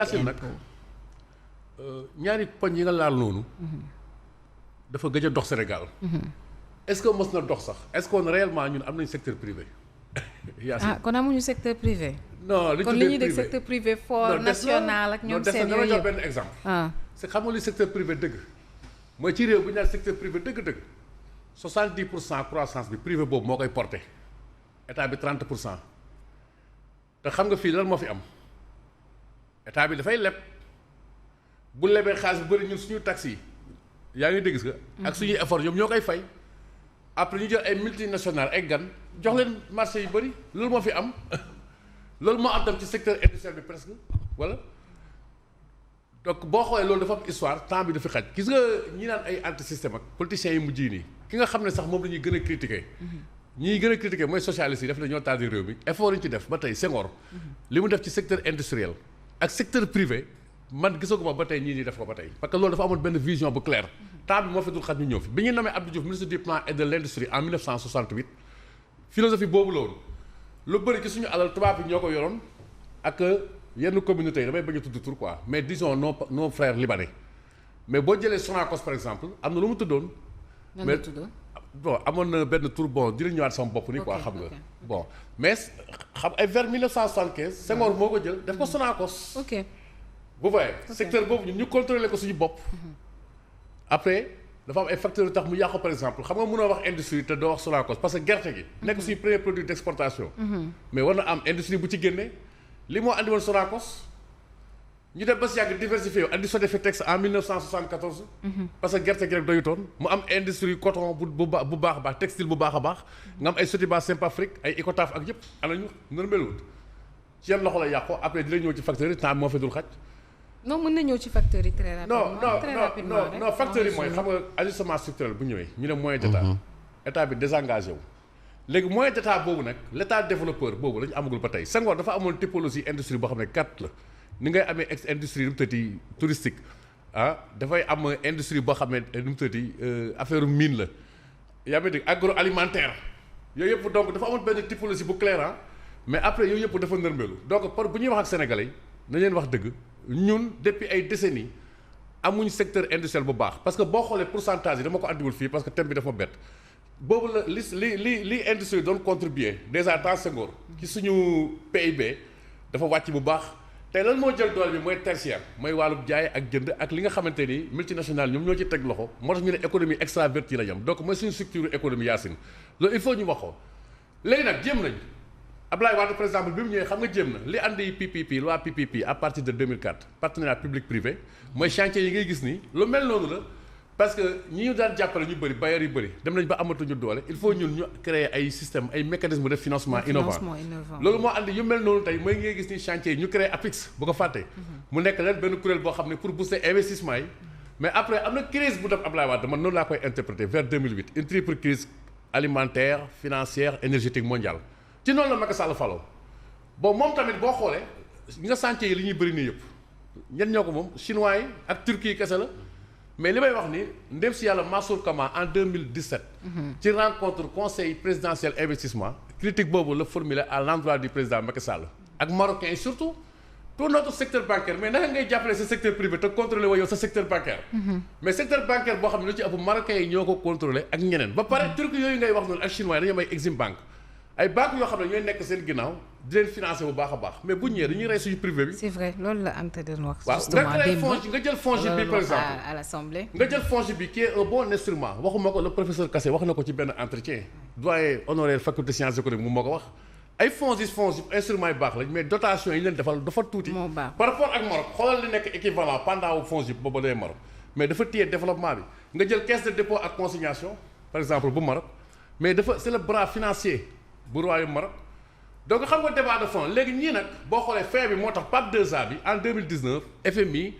Yacine nag ñaari poñ yi nga laal noonu. dafa gëj a dox Sénégal. est-ce que mos na dox sax est-ce que réellement ñun am nañ secteur privé. ah kon amuñu secteur privé. non li kon li ñuy dégg secteur privé fort national ak ñoom seen yooyu yëpp benn exemple. c'est xam nga li secteur privé dëgg. mooy ci réew bu ñu naan secteur privé dëgg-dëgg 70% croissance bi privé boobu moo koy porté état bi 30%. te xam nga fii lan moo fi am état bi dafay leb bu lebee xaalis bu bëri ñun suñu taxes yi yaa ngi dégg nga. ak suñuy effort ñoom ñoo koy fay. après ñu jël ay multinationales ay gan jox leen marché yu bëri loolu moo fi am loolu moo am tam ci secteur industriel bi presque voilà donc boo xoolee loolu dafa am histoire temps bi dafa xaj gis nga ñi naan ay anti système ak politiciens yi mujj yi nii ki nga xam ne sax moom la ñuy gën a critiquer ñi gën a critiquer mooy socialistes yi def na ñoo taal réew mi effort yi ñu ci def ba tey Senghor li mu def ci secteur industriel ak secteur privé man gisaguma ba tey ñii ñi def ko ba tey parce que loolu dafa amoon benn vision bu claire temps bi moo fi dul xaj ñu ñëw fi bi ñu nommé Abdou Diouf ministre du plan et de l'industrie en 1968 philosophie boobu loolu lu bëri ci suñu alal tubaab yi ñoo ko yoroon ak yenn communautés yi damay bañ a tudd tur quoi mais disons nos frères libanais mais boo jëlee Sonacos par exemple am na lu mu tuddoon. mais bon amoon na benn tur bon dina ñëwaat sama bopp ni quoi xam nga bon mais xam ay vers 1975 Senghor moo ko jël def ko Sonacos. ok bu voyez secteur boobu ñun ñu contrôler ko suñu bopp. après dafa am ay facteurs yu tax mu yàqu par exemple xam nga mënoo wax industrie te doo wax Sonacos parce que gerte gi. nekk suñu premier produit d'exportation. mais war na am industrie bu ci génne li moo andi woon Sonacos ñu def ba si yàgg diversifié andi Sodefitex en 1974. parce que gerte gi rek doyutoon mu am industrie coton bu baax a baax textile bu baax a baax. nga am ay Sotiba Simpafric ay Icotaf ak yëpp ana ñu normalul ci yan loxo la yàqu après dina ñëw ci facteurs yi temps moo fi dul xaj. non mën na ñëw ci facteurs yi très rapidement. non facteurs yi mooy xam nga ajustement structurel bu ñëwee ñu ne moyen d'état état bi désengagé wu léegi moyen d'état boobu nag l'état développeur boobu la ñu amagul ba tey Senghor dafa amoon typologie industrie boo xam ne 4 la ni ngay amee ex industrie nu mu tëddi touristique dafay am industrie boo xam ne nu mu tëddi affaire mine la yaa ngi dégg agroalimentaire yooyu yëpp donc dafa amoon benn typologie bu clair mais après yooyu yëpp dafa nërmelu donc par bu ñuy wax ak sénégalais yi nañ leen wax dëgg ñun depuis ay décennies amuñ secteur industriel bu baax parce que boo xoolee pourcentage yi dama ko andiwul fii parce que thème bi dafa bett boobu la li industrie doon contribuer déjà dans Senghor ci suñu PIB dafa wàcc bu baax tey lan moo jël doole bi mooy tertiaire mooy wàllub jaay ak jënd ak li nga xamante ni multinationale ñoom ñoo ci teg loxo moo tax ñu ne économie extravertie la yam donc mooy suñu structure économie Yacine loolu il faut ñu waxoo léegi nag jéem nañ Abdoulaye Wade par exemple bi mu ñëwee xam nga jéem na li andi PPP loi PPP à partir de 2004 partenariat public privé mooy chantier yi ngay gis nii lu mel noonu la parce que ñi ñu daan jàppale ñu bëri bailleurs yu bëri dem nañ ba amatuñu doole il faut ñun ñu créer ay système ay mécanismes de financement innovant loolu moo andi yu mel noonu tey mooy ngay gis ni chantier yi ñu créer APIX bu ko fàttee mu nekk leen benn kuréel boo xam ne pour booster investissement yi mais après am na crise bu def Abdoulaye Wade man noonu laa koy interpréter vers 2008 une triple crise alimentaire financière énergétique mondiale ci noonu la Macky Sall faloo bon moom tamit boo xoolee nga chantier yi li ñuy bëri nii yëpp ñen ñoo ko moom chinois yi ak Turquie kese la mais li may wax ni ndem si yàlla Mansour Kama en 2017 ci rencontre conseil présidentiel investissement critique boobu la formulé à l'endroit du président Macky Sall ak marocains yi surtout tout notre secteur bancaire mais naka ngay jàppale sa secteur privé te contrôlé wa yow sa secteur bancaire mais secteur bancaire boo xam ne lu ci ëpp marocains yi ñoo ko contrôlé ak ñeneen ba pare Turquie yooyu ngay wax noonu ak chinois yi dañoo may Exim Bank ay banques yoo xam ne ñooy nekk seen ginnaaw di leen financer bu baax a baax mais bu ñëwee dañuy rey suñu privé bi. c'est vrai loolu la Anta doon wax. justement nga jël FONGIP bi par exemple à l'Assemblée. nga jël FONGIP bi qui est un bon instrument waxuma ko le professeur Kassé wax na ko ci benn entretien doyen honoraire faculté sciences économiques mu moo ko wax ay FONGIP instruments yu baax lañ mais dotation yi leen defal dafa tuuti. par rapport ak Maroc xoolal li nekk équivalent pendant FONGIP booba day Maroc mais dafa téye développement bi nga jël caisse de dépôt ak consignation par exemple bu Maroc mais dafa c'est le bras financier bu royaume Maroc donc xam nga débat de fond léegi ñii nag boo xoolee fin bi moo tax PAP 2A bi en 2019 FMI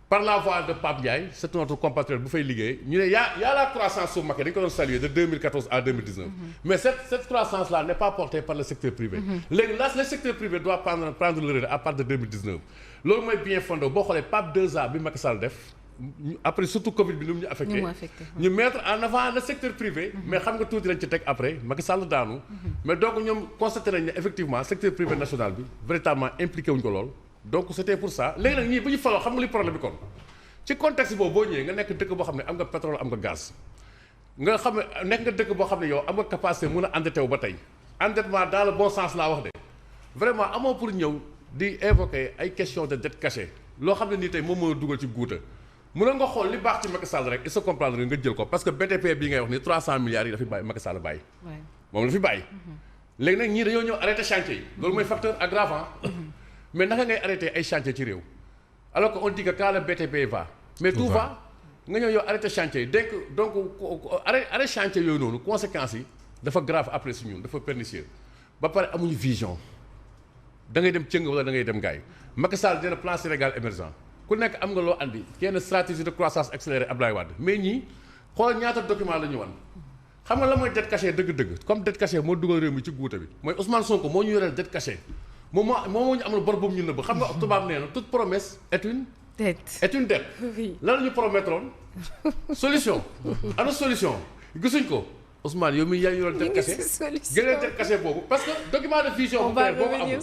par la voix de Pape Ndiaye c'est notre compatriote bu fay liggéey ñu ne y a la croissance su Macky dañu ko doon saluer de 2014 à 2019 mais cette croissance là n'est pas portée par le secteur privé léegi là le secteur privé doit prendre le relais à partir de 2019 loolu mooy bien fondé boo xoolee PAP 2A bi Macky Sall def après surtout Covid bi ni mu ñu affecté ñu mettre en avant le secteur privé mais xam nga tuuti lañ ci teg après Macky Sall daanu mais donc ñoom constaté nañ ne effectivement secteur privé national bi véritablement impliqué wuñ ko lool donc c'était pour ça léegi nag ñii bu ñu faloo xam nga li problème bi kon ci contexte boobu boo ñëwee nga nekk dëkk boo xam ne am nga pétrole am nga gaz nga xam ne nekk nga dëkk boo xam ne yow am nga capacité mun a endetté wu ba tey endettement dans le bon sens laa wax de vraiment amoo pour ñëw di évoquer ay question de dette cachée loo xam ne nii tey moom moo dugal ci guuta mënoon nga xool li baax ci Macky Sall rek il se comprendre nga jël ko parce que BTP bii ngay wax ni 300 milliards yi dafa bàyyi Macky Sall bàyyi moom la fi bàyyi léegi nag ñii dañoo ñëw arrêté chantier yi loolu mooy facteur aggravant mais naka ngay arrêté ay chantier ci réew alors que on dit que quand le BTP va mais tout va nga ñëw yow arrêté chantier yi donc arrêté chantier yooyu noonu conséquences yi dafa grave après si ñun dafa pernicieux ba pare amuñu vision da ngay dem cëng wala da ngay dem gaay Macky Sall dina plan Sénégal émergent ku nekk am nga loo andi kenn stratégie de croissance accélérée Abdoulaye Wade mais ñii xool ñaata document la ñu wan xam nga la mooy dette cachée dëgg-dëgg comme dette cachée moo dugal réew mi ci guuta bi mooy Ousmane Sonko moo ñu yoreel dette cachée moom moo ñu amal bor boobu ñu nëbb xam nga tubaab nee na toute promesse est une dette lan la ñu promettroon solution ana solution gisuñ ko Ousmane yow mii yaa ngi yoroon dette cachée gënee dette cachée boobu parce que document de vision bu clair boo ko amul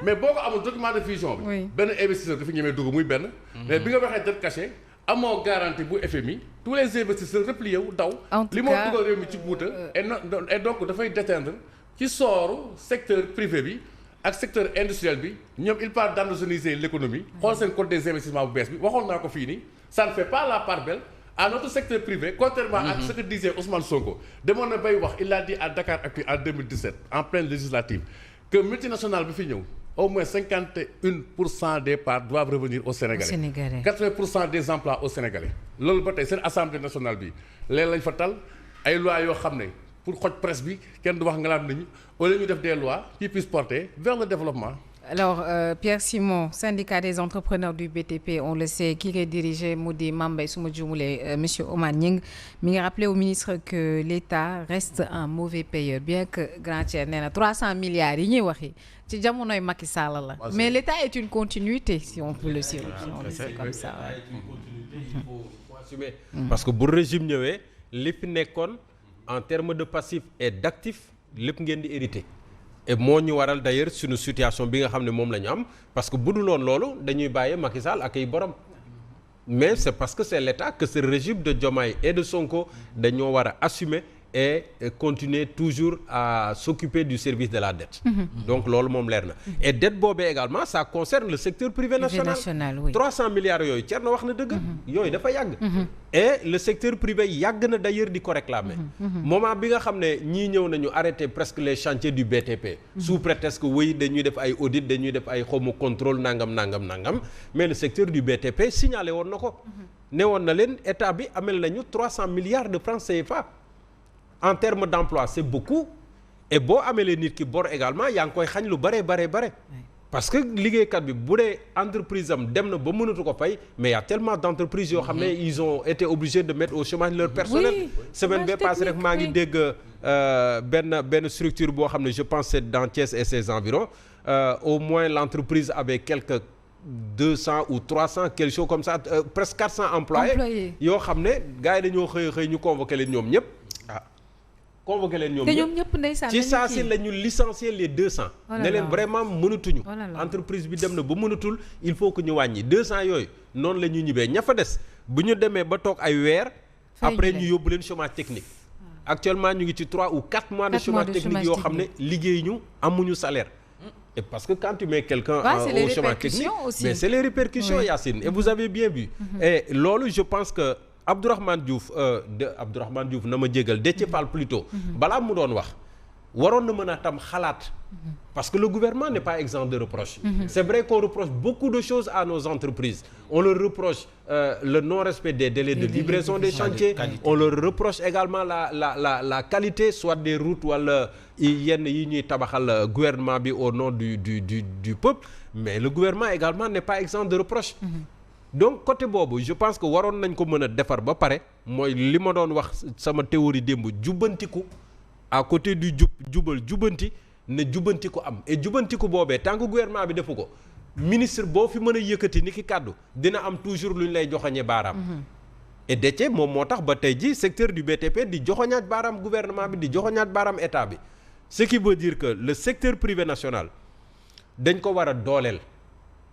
mais boo ko amul document de vision bi benn investisseur dafa ñemee dugg muy benn mais bi nga waxee dette cachée amoo garantie bu FMI tous les investisseurs replié wu daw li moo dugal réew mi ci guuta et donc dafay déteindre ci sooru secteur privé bi ak secteur industriel bi ñoom il parle d'endogénéiser l'économie xool seen code des investissements bu bees bi waxoon naa ko fii nii ça ne fait pas la part belle à notre secteur privé contrairement à ce que disait Ousmane Sonko demoon na bay wax il a dit à Dakaractu en 2017 en pleine législative que multinationale bi fi ñëw au moins 51% des parts doivent revenir aux Sénégalais 80% des emplois aux Sénégalais loolu ba tey seen assemblée nationale bi léeg lañ fa tal ay lois yoo xam ne pour xoj presse bi kenn du wax ngalaat nañu au lieu ñu def des lois qui puissent porter vers le développement. Alors Pierre Simon, syndicat des entrepreneurs du BTP, on le sait, qui est dirigé mu di Mame Mbaye su ma juumulee monsieur Oumar Gningue mi ngi rappelé au ministre que l'État reste un mauvais payeur bien que Grand Thierno nee na 300 milliards yi ñuy waxi ci jamonoy Macky Sall la mais l'État est une continuité si on peut le dire comme ça. Il faut assumer parce que bu régime ñëwee li fi nekkoon en termes de passif et d'actif lépp ngeen di hérité. Et moo ñu waral d'ailleurs suñu situation bi nga xam ne moom la ñu am parce que bu dul woon loolu dañuy bàyyi Macky Sall ak ay borom mais c'est parce que c'est l'État que ce régime de Diomaye et de Sonko dañoo war a assumer et continuer toujours à s'occuper du service de la dette. Donc loolu moom leer na. Et dette boobee également ça concerne le secteur privé national. Oui. 300 milliards yooyu Thierno wax na dëgg. yooyu dafa yàgg. Et le secteur privé yàgg na d'ailleurs di ko réclamer. Moment bi nga xam ne ñii ñëw nañu arrêter presque les chantiers du BTP. Sous prétexte que oui dañuy def ay audit dañuy def ay xawma contrôle nangam. Mais le secteur du BTP signalé woon na ko. ne woon na leen état bi amel nañu 300 milliards de francs CFA. En termes d'emploi c'est beaucoup et boo amelee nit ki bor également yaa ngi koy xañ lu bare. Parce que liggéeykat bi bu dee entreprise am dem na ba mënatu ko fay mais y a tellement d'entreprises yoo xam ne ils ont été obligés de mettre au chômage leur personnel. Semaine bee passée rek maa ngi dégg benn structure boo xam ne je pense c'est dans Thiès et ses environs au moins l'entreprise avait quelques 200 ou 300 quelque chose comme ça presque 400 employés yoo xam ne gars yi dañoo xëy ñu convoqué leen ñoom ñëpp. Convoqué leen ñoom ñëpp ndeysaan ci saa si la ñu licencier les 200. ne leen vraiment mënatuñu. entreprise bi dem na ba mënatul il faut que ñu wàññi 200 yooyu noonu la ñu ñibbee ña fa des bu ñu demee ba toog ay weer. après ñu yóbbu leen chômage technique. actuellement ñu ngi ci 3 ou 4 mois de chômage technique yoo xam ne liggéey ñu amuñu salaire. Et parce que quand tu mets quelqu'un au chômage technique mais c'est les répercussions Yacine et vous avez bien vu. Et loolu je pense que. Abdourahmane Diouf na ma jégal Déthié Fall plutôt balaa mu doon wax waroon na mën a tam xalaat parce que le gouvernement n'est pas exempt de reproches. C'est vrai qu'on reproche beaucoup de choses à nos entreprises. On leur reproche le non-respect des délais de livraison des chantiers. On leur reproche également la qualité soit des routes wala yenn yi ñuy tabaxal gouvernement bi au nom du peuple mais le gouvernement également n'est pas exempt de reproches. Donc côté boobu je pense que waroon nañ ko mën a defar ba pare mooy li ma doon wax sama théorie démb jubbantiku à côté du jubbanti ne jubbantiku am et jubbantiku boobee tant que gouvernement bi defu ko ministre boo fi mën a yëkkati ni ki kàddu dina am toujours lu ñu lay joxoñee baaraam. Et Déthié moom moo tax ba tey ji secteur du BTP di joxoñaat baaraam gouvernement bi di joxoñaat baaraam état bi ce qui veut dire que le secteur privé national dañ ko war a dooleel.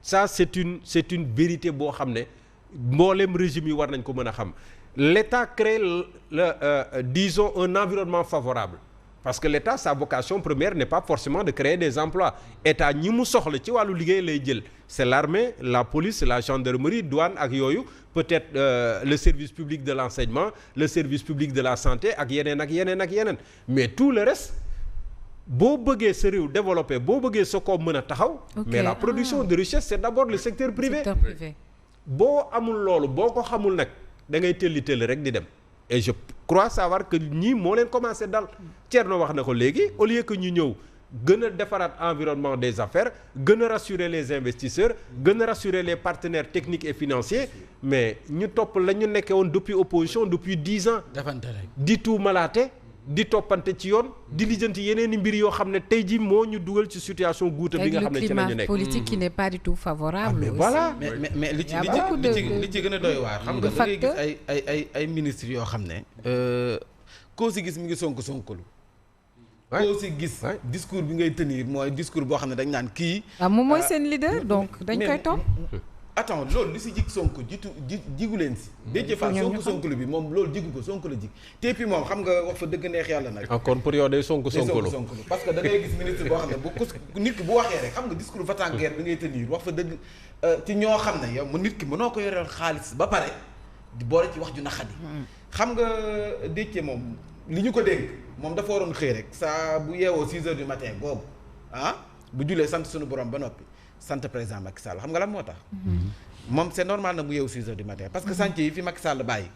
ça c'est une vérité boo xam ne mboolem régime yi war nañ ko mën a xam. L'État crée disons un environnement favorable parce que l'État sa vocation première n'est pas forcément de créer des emplois. État ñi mu soxla ci wàllu liggéey lay jël c'est l'armée, la police, la gendarmerie, douane ak yooyu peut-être le service public de l'enseignement, le service public de la santé ak yeneen ak yeneen ak yeneen mais tout le reste boo bëggee sa réew développé boo bëggee sa koom mën a taxaw. Mais la production de richesse c'est d'abord le secteur privé. Boo amul loolu boo ko xamul nag da ngay tëlli rek di dem. Et je crois savoir que ñii moo leen commencé dal Thierno wax na ko léegi au lieu que ñu ñëw gën a defaraat environnement des affaires gën a rassurer les investisseurs gën a rassurer les partenaires techniques et financiers mais ñu topp la ñu nekkee woon depuis opposition depuis 10 ans. di tuumalaate di toppante ci yoon di lijjanti yeneen i mbir yoo xam ne tey jii moo ñu dugal ci situation guuta bi nga xam ne ci la ñu nekk. politique qui n'est pas du tout favorable. mais voilà mais li ci gën a doy waar. xam nga da ngay gis ay ministres yoo xam ne. koo si gis mi ngi sonkalu. koo si gis discours bi ngay tenir mooy discours boo xam ne dañ naan kii. moom mooy seen leader donc dañ koy topp. attends loolu li si jig Sonko jigu leen si. Déthié Fall Sonko bi moom loolu jigu ko Sonko la jig. te puis moom xam nga wax fa dëgg neex yàlla nag. encore pour yow day Sonko parce que da ngay gis ministre boo xam ne bu nit ki bu waxee rek xam nga discours va-t-en-guerre bi ngay tenir wax fa dëgg ci ñoo xam ne yow mu nit ki mënoo ko yoreel xaalis ba pare di boole ci wax ju naqadi. xam nga Déthié moom li ñu ko dénk moom dafa waroon xëy rek saa bu yeewoo 6 heures du matin googu bu julee sant suñu borom ba noppi. sant président Macky Sall xam nga lan moo tax. moom c'est normal na mu yeewu 6 heures du matin parce que chantier yi fi Macky Sall bàyyi.